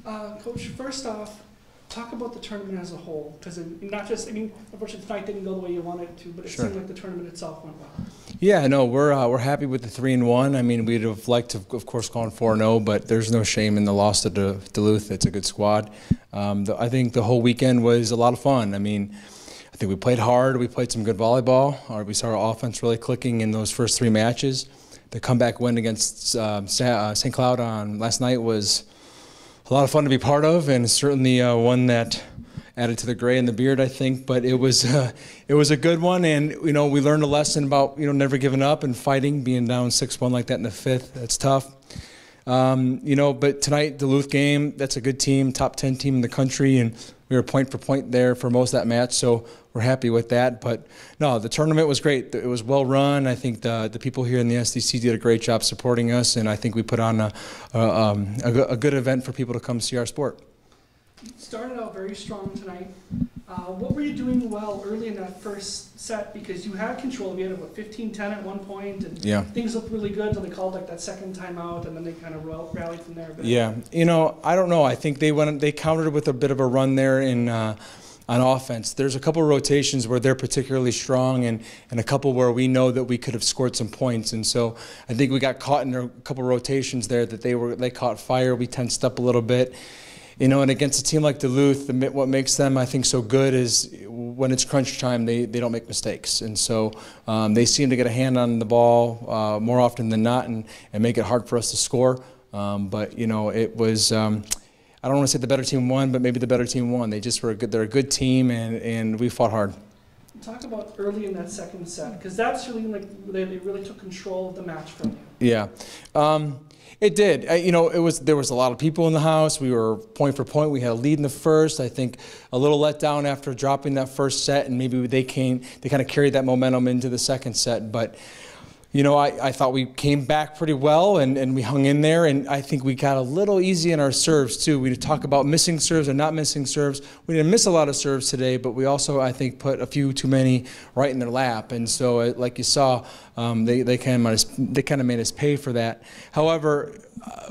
Coach, first off, talk about the tournament as a whole, because not just, unfortunately tonight didn't go the way you wanted it to, but it seemed like the tournament itself went well. Yeah, no, we're happy with the 3-1. I mean, we'd have liked to, of course, gone 4-0, but there's no shame in the loss to Duluth. It's a good squad. I think the whole weekend was a lot of fun. I mean, I think we played hard. We played some good volleyball. We saw our offense really clicking in those first 3 matches. The comeback win against St. Cloud on last night was a lot of fun to be part of, and certainly one that added to the gray and the beard, I think. But it was a good one, and we learned a lesson about never giving up and fighting. Being down 6-1 like that in the 5th, that's tough. But tonight, Duluth game, that's a good team, top 10 team in the country, and we were point for point there for most of that match, so we're happy with that. But no, the tournament was great. It was well run. I think the people here in the SDC did a great job supporting us, and I think we put on a good event for people to come see our sport. You started out very strong tonight. What were you doing well early in that first set? Because you had control. You had about 15-10 at one point, and things looked really good until they called like that second timeout, and then they kind of rallied from there. Yeah, I don't know. I think they countered with a bit of a run there on offense. There's a couple of rotations where they're particularly strong, and a couple where we know that we could have scored some points. And so I think we got caught in a couple of rotations there that they caught fire. We tensed up a little bit. And against a team like Duluth, what makes them, I think, so good is when it's crunch time, they don't make mistakes. And so they seem to get a hand on the ball more often than not and make it hard for us to score. But, it was, I don't want to say the better team won, but maybe the better team won. They just were they're a good team, and we fought hard. Talk about early in that second set, because that's really like they really took control of the match from you. Yeah. It did. There was a lot of people in the house. We were point for point. We had a lead in the first. I think a little let down after dropping that first set, and maybe they kind of carried that momentum into the second set. But I thought we came back pretty well, and we hung in there, and I think we got a little easy in our serves too. We talk about missing serves and not missing serves. We didn't miss a lot of serves today, but we also, I think, put a few too many right in their lap, and so like you saw, they kind of made us pay for that. However,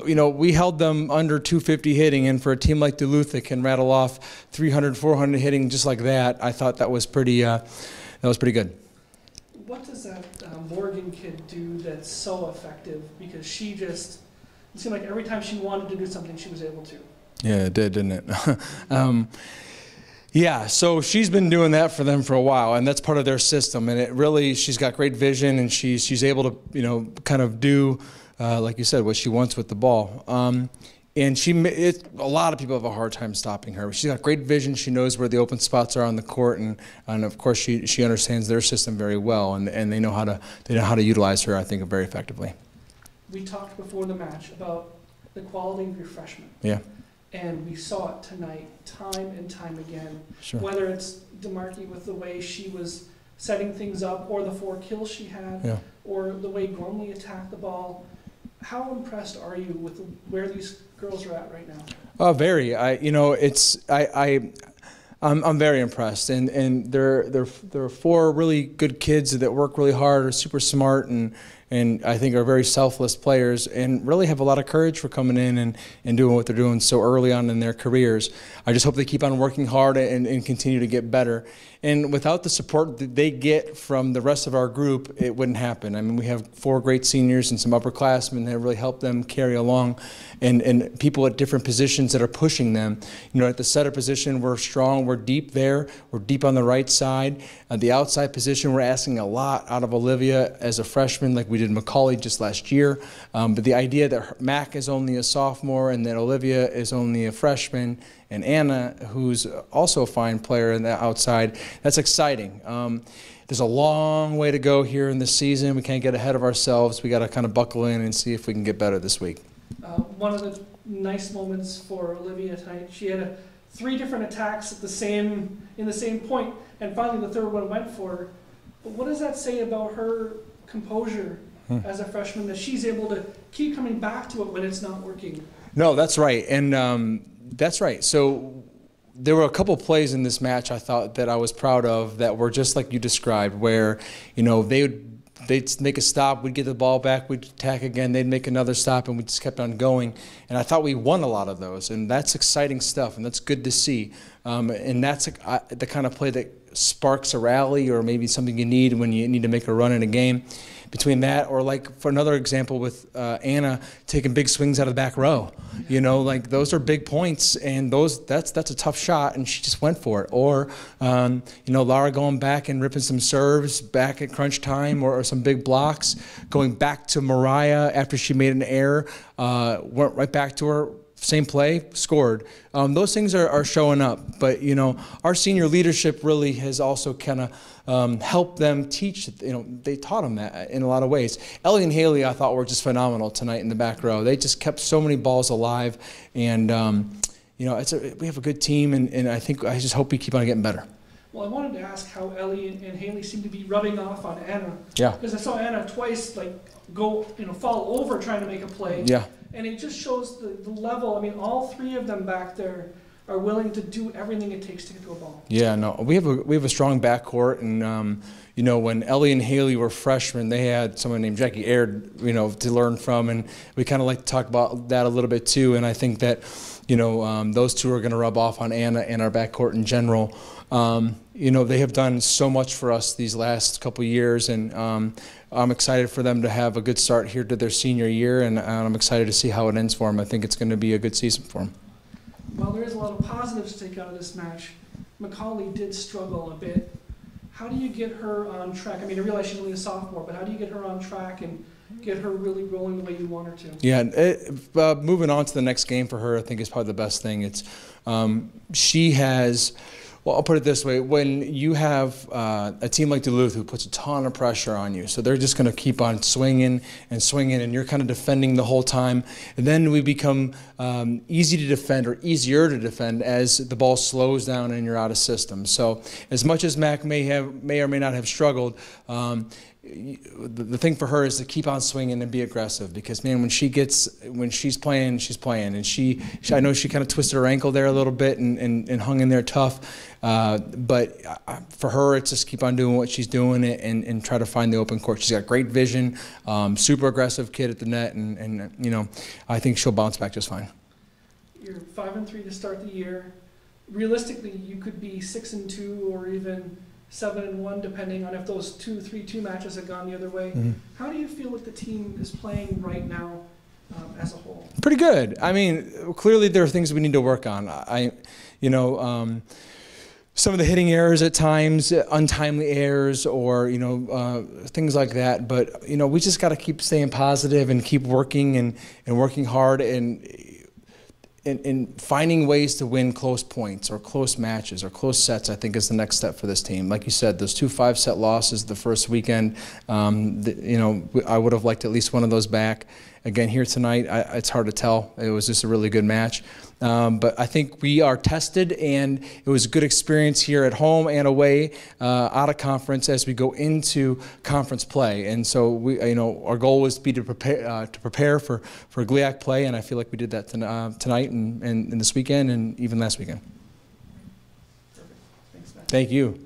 we held them under 250 hitting, and for a team like Duluth that can rattle off 300, 400 hitting just like that, I thought that was pretty good. What does that Morgan kid do that's so effective? Because she just, it seemed like every time she wanted to do something, she was able to. Yeah, it did, didn't it? Yeah, so she's been doing that for them for a while, and that's part of their system. And she's got great vision, and she's able to, kind of do, like you said, what she wants with the ball. And a lot of people have a hard time stopping her. She's got great vision. She knows where the open spots are on the court, and of course she understands their system very well, and they know how to utilize her, I think, very effectively. We talked before the match about the quality of your freshmen. Yeah. And we saw it tonight, time and time again. Sure. Whether it's DeMarchi with the way she was setting things up, or the 4 kills she had, or the way Gormley attacked the ball. How impressed are you with where these girls are at right now? Oh, very. I'm very impressed, and they're 4 really good kids that work really hard, are super smart, and I think are very selfless players, and really have a lot of courage for coming in and doing what they're doing so early on in their careers. I just hope they keep on working hard and continue to get better. And without the support that they get from the rest of our group, it wouldn't happen. I mean, we have 4 great seniors and some upperclassmen that really help them carry along, and people at different positions that are pushing them. At the setter position, we're strong, we're deep there, we're deep on the right side. At the outside position, we're asking a lot out of Olivia as a freshman, like we did McCauley just last year. But the idea that Mac is only a sophomore and that Olivia is only a freshman, and Anna, who's also a fine player in the outside, that's exciting. There's a long way to go here in this season. We can't get ahead of ourselves. We got to kind of buckle in and see if we can get better this week. One of the nice moments for Olivia tonight, she had 3 different attacks in the same point, and finally the third one went for her. But what does that say about her composure as a freshman, that she's able to keep coming back to it when it's not working? No, that's right, and that's right. So there were a couple plays in this match I thought that I was proud of that were just like you described, where they would they'd make a stop, we'd get the ball back, we'd attack again, they'd make another stop, and we just kept on going. And I thought we won a lot of those, and that's exciting stuff, and that's good to see. And that's the kind of play that sparks a rally, or maybe something you need when you need to make a run in a game. Between that, or like for another example with Anna taking big swings out of the back row, you know, like those are big points, and that's a tough shot, and she just went for it. Or you know, Lara going back and ripping some serves back at crunch time, or some big blocks, going back to Mariah after she made an error, went right back to her. Same play, scored. Those things are showing up. But, you know, our senior leadership really has also kind of helped them teach, you know, they taught them that in a lot of ways. Ellie and Haley, I thought, were just phenomenal tonight in the back row. They just kept so many balls alive. And, you know, we have a good team, and I just hope we keep on getting better. Well, I wanted to ask how Ellie and Haley seem to be rubbing off on Anna. Yeah. Because I saw Anna twice, like, go, you know, fall over trying to make a play. Yeah. And it just shows the level. I mean, all three of them back there are willing to do everything it takes to get to a ball. Yeah, no, we have a strong backcourt, and you know, when Ellie and Haley were freshmen, they had someone named Jackie Aird, you know, to learn from, and we kind of like to talk about that a little bit too. And I think that, you know, those two are going to rub off on Anna and our backcourt in general. You know, they have done so much for us these last couple years, and I'm excited for them to have a good start here to their senior year, and I'm excited to see how it ends for them. I think it's going to be a good season for them. Well, there is a lot of positives to take out of this match. Macaulay did struggle a bit. How do you get her on track? I mean, I realize she's only a sophomore, but how do you get her on track and get her really rolling the way you want her to? Yeah, moving on to the next game for her, I think is probably the best thing. It's she has. Well, I'll put it this way. When you have a team like Duluth who puts a ton of pressure on you, so they're just going to keep on swinging, and you're kind of defending the whole time, and then we become easy to defend, or easier to defend, as the ball slows down and you're out of system. So as much as Mac may or may not have struggled, the thing for her is to keep on swinging and be aggressive, because man, when she's playing, and I know she kind of twisted her ankle there a little bit and hung in there tough, but for her, it's just keep on doing what she's doing and try to find the open court. She's got great vision, super aggressive kid at the net, and you know, I think she'll bounce back just fine. You're 5-3 to start the year. Realistically, you could be 6-2 or even 7-1, depending on if those 3-2 matches have gone the other way. Mm-hmm. How do you feel like the team is playing right now as a whole? Pretty good. I mean, clearly there are things we need to work on. Some of the hitting errors at times, untimely errors, or things like that. But we just got to keep staying positive and keep working and working hard and finding ways to win close points or close matches or close sets. I think is the next step for this team. Like you said, those 2 5-set losses the first weekend, I would have liked at least one of those back. Again, here tonight, it's hard to tell. It was just a really good match. But I think we are tested, and it was a good experience here at home and away, out of conference, as we go into conference play. And so we, our goal was to prepare for GLIAC play, and I feel like we did that tonight and this weekend and even last weekend. Perfect. Thanks, Matt. Thank you.